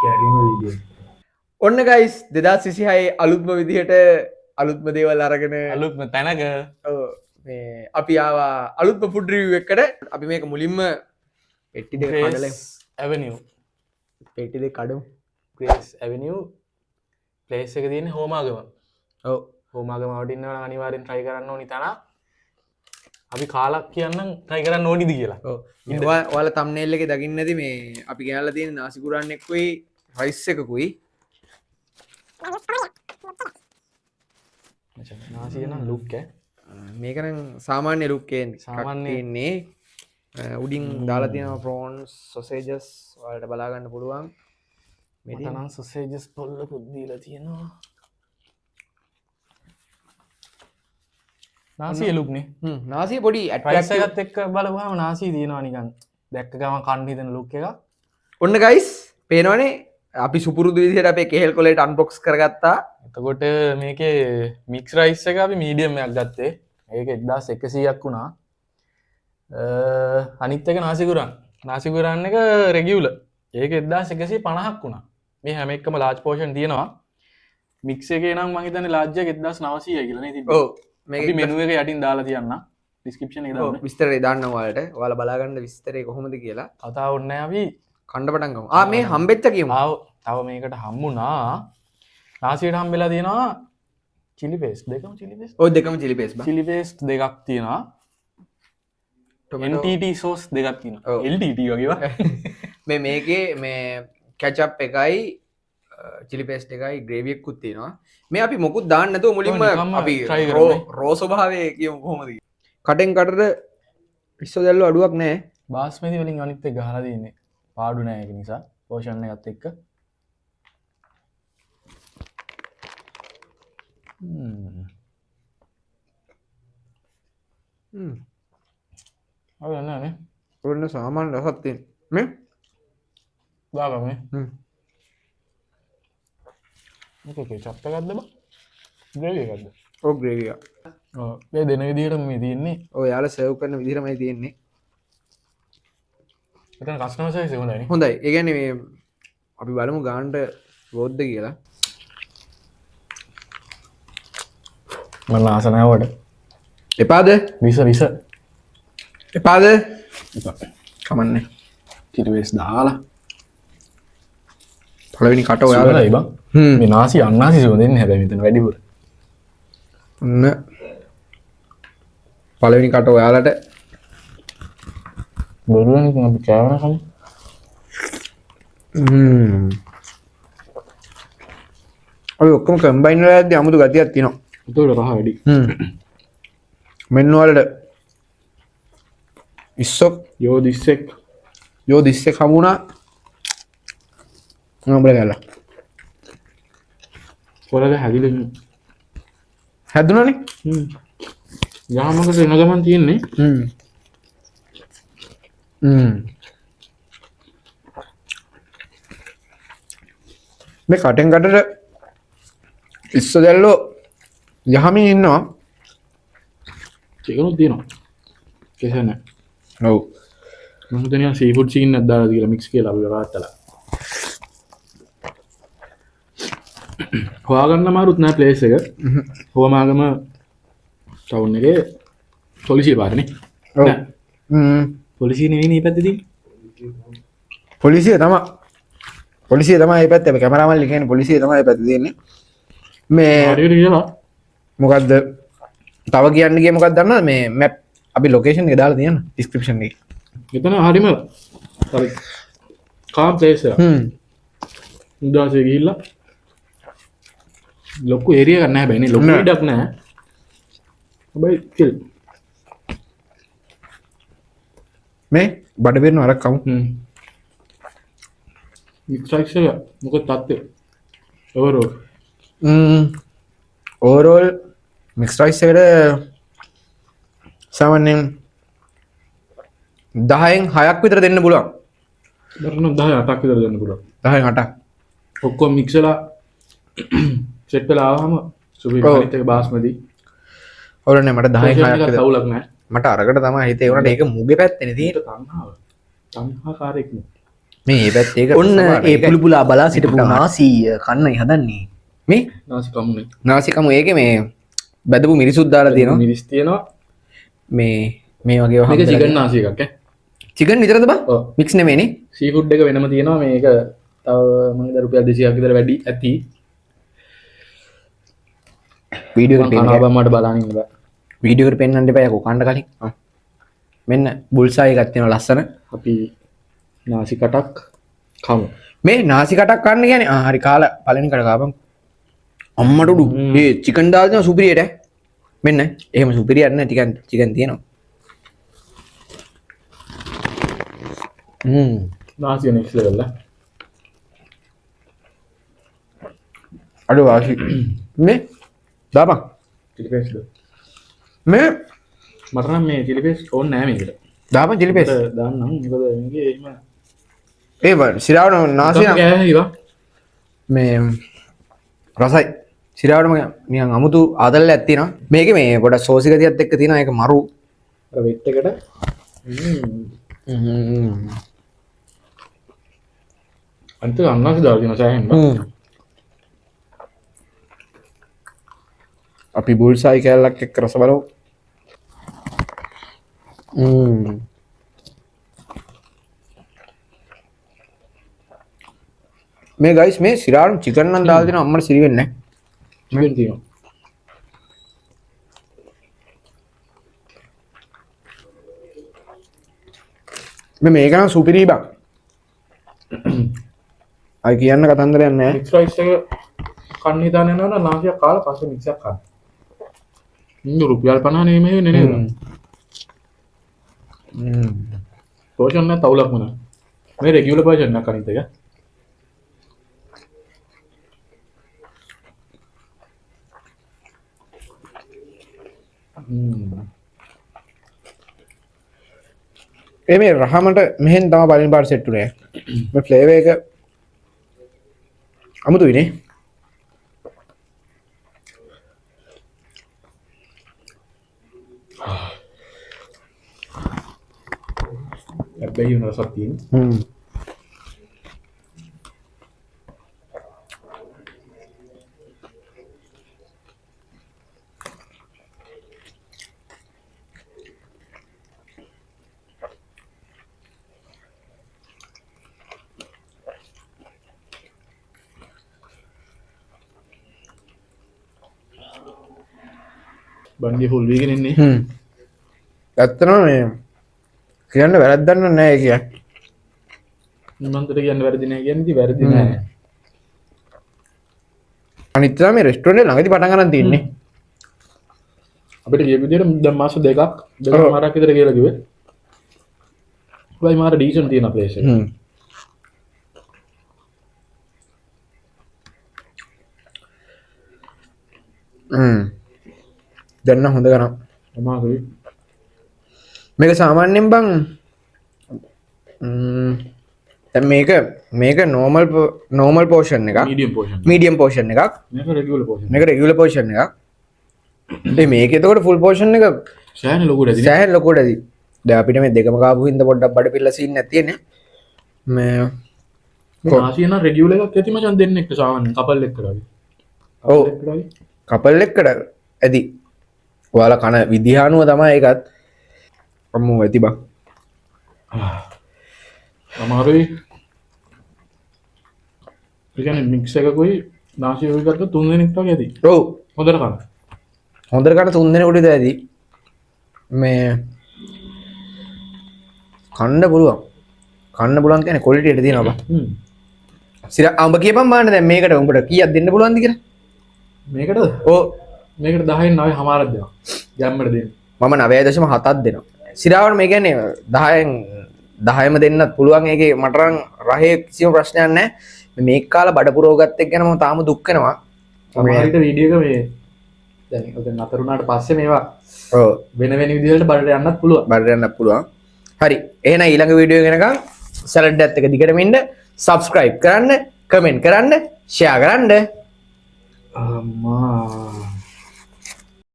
කැරිම video. ඔන්න guys 2026 අලුත්ම විදිහට අලුත්ම දේවල් අරගෙන අලුත්ම තැනක ඔව් මේ අපි ආවා අලුත්ම ෆුඩ් රිවිව් එකකට. අපි මේක මුලින්ම පෙට්ටි දෙක කඩලා ඇවනිව් පෙට්ටි දෙක කඩමු. ග්‍රේස් ඇවනිව් ප්ලේස් එක තියෙන්නේ හෝමාගම. ඔව් හෝමාගම වටින්නවා නම් අනිවාර්යෙන් try කරන්න ඕනි තැන. අපි කාලක් කියන්නම් try කරන්න ඕනිද කියලා. ඔව් ඔයාලා thumbnail එකේ දකින්න ඇති මේ අපි ගෙනල්ලා තියෙන නාසි කුරාන් එක්කුයි රයිස් එකකුයි. නාසිය නම් ලුක් ඈ. මේකනම් සාමාන්‍ය ලුක් සාමාන්‍ය තියෙන්නේ. උඩින් දාලා තියෙනවා ප්‍රෝන්ස් සොසේජස් ඔයාලට බලා ගන්න පුළුවන්. මට නම් සොසේජස් පොල්ලකුත් දීලා තියෙනවා. නාසිය ලුක්නේ. නාසිය පොඩි ප්‍රයිස් එකත් එක්ක බලපුවාම නාසිය තියෙනවා නිකන් දැක්ක ගමන් කන්න හිතෙන ලුක් එක. ඔන්න ගයිස් පේනවනේ අපි සුපුරුදු විදිහට අපේ කෙහෙල් කොලේට අන්බොක්ස් කරගත්තා. එතකොට මේකේ මික්ස් රයිස් එක අපි මීඩියම් එකක් ගත්තේ. ඒක 1100ක් වුණා. අනිත් එක නාසිකුරාන්. නාසිකුරාන් එක රෙගියුලර්. ඒක 1150ක් වුණා. මේ හැම එකම ලාර්ජ් පෝෂන් තියෙනවා. මික්ස් එකේ නම් මම හිතන්නේ ලාර්ජ් එක 1900යි කියලා නේ තිබ්බේ. ඔව් මේක මෙනු එක යටින් දාලා තියන්න. ඩිස්ක්‍රිප්ෂන් එකේ දාන්න. විස්තරේ දාන්න ඔයාලට. ඔයාලා බලා ගන්න විස්තරේ කොහොමද කියලා. කතා ඕනේ අපි කණ්ඩ පටන් ගමු. මේ හම්බෙච්ච කියමු. තව මේකට හම්බුණා. නාසියට හම්බෙලා තියෙනවා චිලි පේස්ට් දෙකම චිලි පේස්ට්. ඔය දෙකම චිලි පේස්ට් බා. චිලි පේස්ට් දෙකක් තියෙනවා. NTT සෝස් දෙකක් තියෙනවා. LTT වගේවා. මේකේ මේ කැචප් එකයි චිලි පේස්ට් එකයි ග්‍රේවි එකකුත් තියෙනවා. මේ අපි මොකුත් දාන්න නැතුව මුලින්ම අපි රෝ ස්වභාවය කියමු කොහොමද කියලා. කටෙන් කටට ඉස්සෝ දැල්ල අඩුවක් නැහැ. බාස්මති වලින් අනිත් එක ගහලා තියෙන්නේ. පාඩු නැහැ ඒක නිසා. පෝෂන් එකත් එක්ක. ඔය නෑ නේ. ඔන්න සාමාන්‍ය රසක් තියෙන. මේ දාගමු නේ. මේක කෙචප් එකක්ද බා? ග්‍රේවි එකක්ද? ඔව් ග්‍රේවි එක. ඔව් මේ දෙන විදිහටම මේ තියෙන්නේ. ඔය යාලා සර්ව් කරන විදිහටමයි තියෙන්නේ. එතන කස්ටමර් සර්විස් එක හොඳයි නේ. හොඳයි. ඒ කියන්නේ මේ අපි බලමු ගානට ගොද්ද කියලා. මම ආස නැහැ එපාද? විස එපාද? කමන්නේ. චිලි පේස්ට් දාලා පළවෙනි කට ඔයාලා ඔයාලයි බං. මේ නාසි අන්නාසි සුවඳ දෙන්නේ හැබැයි මෙතන වැඩිපුර. ඔන්න පළවෙනි කට ඔයාලට බොරුවනේ ඉතින් අපි කෑවන කලින්. ඔය ඔක්කොම කම්බයින් වෙලා යද්දි අමුතු ගතියක් තියෙනවා. ඒතකොට රහ වැඩි. මෙන්න වලට ඉස්සොක් යෝ දිස්සෙක් යෝ දිස්සෙක් හමුණා. උඹලා ගාලා. පොළල හැදිලා හැදුණානේ. යාමකට එන ගමන් තියෙන්නේ. මේ කටෙන් කටට ඉස්ස දැල්ලෝ යහමින් ඉන්නවා. චිකනුත් තියෙනවා. කෙසේ නැහැ. ඔව්. මම හිතන්නේ සීෆුඩ් චිකන් එකක් දාලා කියලා මික්ස් කියලා අපි වරාත්තලා. හොයාගන්න අමාරුත් නෑ ප්ලේස් එක. හෝමාගම ටවුන් එකේ පොලිසිය පාරනේ. ඔව්. පොලිසිය නෙවෙයි මේ පැත්තේ තියෙන්නේ. පොලිසිය තමයි. පොලිසිය තමයි මේ පැත්තේ. කැමරාමන් කියන්නේ පොලිසිය තමයි මේ පැත්තේ තියෙන්නේ. මේ හරියට කියලා මොකද්ද? තව කියන්න ගියේ මොකක්ද දන්නවද? මේ මැප් අපි ලොකේෂන් එක දාලා තියෙන ඩිස්ක්‍රිප්ෂන් එකේ. එතන හරිම හරි කාම් ප්ලේස් එක. උදාසේ ගිහිල්ලා ලොකු ඒරියා එකක් නැහැ බෑනේ. ලොකු ඉඩක් නැහැ. හැබැයි කිල් මේ බඩ පිරෙන අරක් කමු. මික්ස් එක මොකද තත්ත්වය? ඕවරෝල් ඕවරෝල් මික්ස් රයිස් එකට සාමාන්‍යයෙන් 10න් 6ක් විතර දෙන්න පුළුවන්. දරන 10 8ක් විතර දෙන්න පුළුවන්. 10න් 8ක්. ඔක්කොම මික්ස් වෙලා සෙට් වෙලා ආවම සුපිරිමත් එක බාස්මති. ඔරනේ මට 10න් 6ක් විතර තවුලක් නැහැ. මට අරකට තමයි හිතේ වුණාට ඒක මුගේ පැත්තේනේ තියෙන්නේ. තණ්හාව. තණ්හාකාරයෙක් නේ. මේ පැත් ඒක ඔන්න ඒ පුළුපුලා බලා සිටපු නාසී කන්නයි හදන්නේ මේ නාසිකම්නේ නාසිකම ඒක මේ බැදපු මිරිසුත් දාලා තියෙනවා මිරිස් තියෙනවා මේ වගේ මේක චිකන් නාසි එකක් ඈ චිකන් විතරද බා ඔව් මික්ස් නෙමෙයිනේ සීෆුඩ් එක වෙනම තියෙනවා මේක තව මම රුපියල් 200ක් විතර වැඩි ඇති වීඩියෝ එකට කනවා බම්මට බලන්න ඉන්න බෑ වීඩියෝ එකට පෙන්වන්න එපා යකෝ කන්න කලින් මෙන්න බුල්සායි එකක් තියෙනවා ලස්සන අපි නාසි කටක් කමු මේ නාසි කටක් කන්න කියන්නේ හරි කාලා පළවෙනි කට කාපම් අම්මට උඩු මේ චිකන් දාලා තියෙනවා සුපිරියට මෙන්න එහෙම සුපිරියට නෑ ටිකක් චිකන් තියෙනවා නාසි නෙක්ස්ට් ලෙවල් එක අඩු වාසි මේ දාපන් චිලි පේස්ට් මේ මට නම් මේ චිලි පේස්ට් ඕනේ නෑ මේකට දාපන් චිලි පේස්ට් දාන්නම් මොකද මේකේ එහෙම ඒ සිරාවට නාසි නම් ගෑහිවා මේ රසයි සිරාවටම නිකන් අමුතු ආදල්ලක් තියෙනවා මේකේ මේ පොඩක් සෝසි ගතියත් එක්ක තියෙනවා ඒක මරු අර වෙට් එකට අන්ත අන්නස් දාලා තියෙනවා සෑහෙන්න අපි බුල්සායි කෑල්ලක් එක්ක රස බලමු මේ ගයිස් මේ සිරාවටම චිකන් නම් දාලා දෙනවා අම්මට සිරි වෙන්නේ නැහැ චිකන් තියෙනවා මේක නම් සුපිරි බං අය කියන්න කතන්දරයක් නැහැ මික්ස් රයිස් එක කන්න හිතාන යනවා නම් නාසියක් කාලා පස්සේ මික්ස් එකක් කන්න ඉන්න රුපියල් 50 නෙමෙයි නේද පෝෂන් නැත් අවුලක් මොන මේ රෙගියුලර් පෝෂන් එකක් අනිත් එක මේ රහමට මෙහෙන් තමයි පළවෙනි පාට සෙට් උනේ මේ ෆ්ලේවර් එක අමුතුයිනේ හැබැයි වෙන රසක් තියෙනවා බන්ඩිය ෆුල් වීගෙන ඉන්නේ ඇත්තටම මේ කියන්න වැරද්දක් නැහැ කිය. මන්තට කියන්න වැරදි නැහැ කියන්නේ ඉතින් වැරදි නැහැ. අනිත් තමයි මේ රෙස්ටුරන්ට් එක ළඟදී පටන් ගන්න තියෙන්නේ. අපිට ගිය විදිහට දැන් මාස දෙකමාරක් විතර කියලා කිව්වේ. වයි මාර ඩීසන්ට් තියෙන ප්ලේස් එක. දැන් හොඳ කරා. අමාරුයි. මේක සාමාන්‍යයෙන් බං දැන් මේක normal portion එකක් medium portion එකක් මේක regular portion මේක regular portion එකක් මේක එතකොට full portion එක සෑහෙන ලොකුට ඇති සෑහෙන ලොකුට ඇති දැන් අපිට මේ දෙකම කාපු හින්දා පොඩ්ඩක් බඩ පිල්ල සීන් නැති තියෙන්නේ මේ ආසියන regular එකක් ඇති මචං දෙන්න එක්ක සාමාන්‍ය කපල් එක්කට වගේ ඔව් කපල් එක්කට ඇති ඔයාලා කන විදිහ අනුව තමයි ඒකත් අම්මෝ ඇති බං අමාරුයි ඒ කියන්නේ මික්ස් එකකුයි නාසි එකකුයි ගත්ත තුන් දෙනෙක් වගේ ඇති ඔව් හොඳට කන හොඳට කන තුන් දෙනෙකුට විතර ඇති මේ කන්න පුළුවන් කියන්නේ ක්වොලිටි එක තියෙනවා බං සිර අඹ කියපන් බලන්න දැන් මේකට උඹට කීයක් දෙන්න පුළුවන්ද කියලා මේකට ඔව් මේකට 10න් 9 හමාරක් දෙනවා ගැම්මට දෙන්න මම 9.7ක් දෙනවා සිරාවට මේ කියන්නේ 10න් 10ම දෙන්නත් පුළුවන් ඒකේ මට නම් රහේ කිසිම ප්‍රශ්නයක් නැහැ මේක කාලා බඩ පුරවගත්ත එක ගැන මම තාම දුක් වෙනවා සමහරවිට වීඩියෝ එක මේ දැන් ඔතන අතර උනාට පස්සේ මේවා ඔව් වෙන විදිහට බඩට යන්නත් පුළුවන් බඩට යන්නත් පුළුවන් හරි එහෙනම් ඊළඟ වීඩියෝ එක වෙනකන් සැලඩ් එකත් එක දිගටම ඉන්න subscribe කරන්න comment කරන්න share කරන්න අම්මා